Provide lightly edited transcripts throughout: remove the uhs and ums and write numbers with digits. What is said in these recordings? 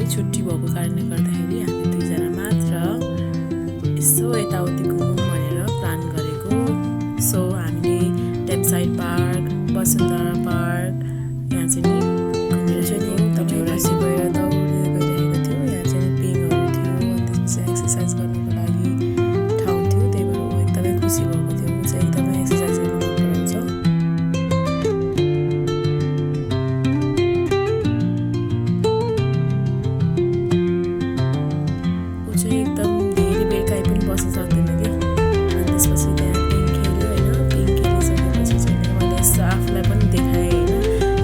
पनि छुट्टी भएको कारणले गर्दाखेरि हामी दुईजना मात्र यसो यताउति घुमौँ भनेर प्लान गरेको। सो हामीले डेमसाइड पार्क, वसुन्धरा पार्क यहाँ चाहिँ नि घुमेर चाहिँ एकदमै खुसी भएर दौडेर गइरहेको थियो। यहाँ चाहिँ पिङहरू थियो, त्यो चाहिँ एक्सर्साइज गर्नुको लागि ठाउँ थियो, त्यही भएर ऊ एकदमै खुसी भएको थियो। ऊ चाहिँ एकदमै एक्सर्साइज गर्नु मन पराउँछ। ऊ चाहिँ एकदम धेरै बेर काहीँ पनि बस्न सक्दैन कि। अनि त्यसपछि त्यहाँ पिङ खेल्यो होइन। पिङ खेलिसकेपछि चाहिँ मैले यस्तो आफूलाई पनि देखाएँ होइन।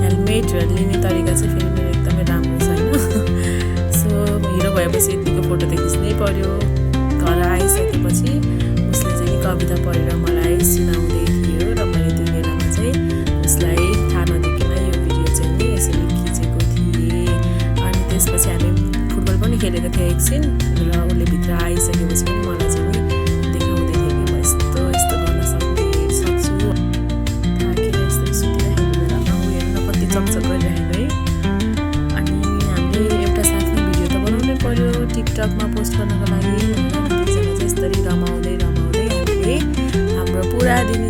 हेलमेटहरू लिने तरिका चाहिँ फेरि मेरो एकदमै राम्रो छ होइन। सो हिरो भएपछि यतिको फोटो त खिच्नै पर्यो। घर आइसकेपछि उसले चाहिँ कविता पढेर मलाई सुनाउँदै थियो र मैले त्यो बेलामा चाहिँ उसलाई थाहा नदेखिन यो भिडियो चाहिँ नि यसरी खिचेको थिएँ। अनि त्यसपछि हामी फुटबल पनि खेलेको थियौँ एकछिन र उसले भित्र आइसकेपछि पनि मलाई चाहिँ नि देखाउँदै थियो कि म यस्तो यस्तो गर्न सक्छु। थाकेर यस्तो सुतिरहेको बेलामा ऊ हेर्न कति चकचक गरिरहेको है। अनि हामीले एउटा साथमा भिडियो त बनाउनै पर्यो टिकटकमा पोस्ट गर्नको लागि। दुईजना चाहिँ यसरी रमाउँदै हामीले हाम्रो पुरा दिन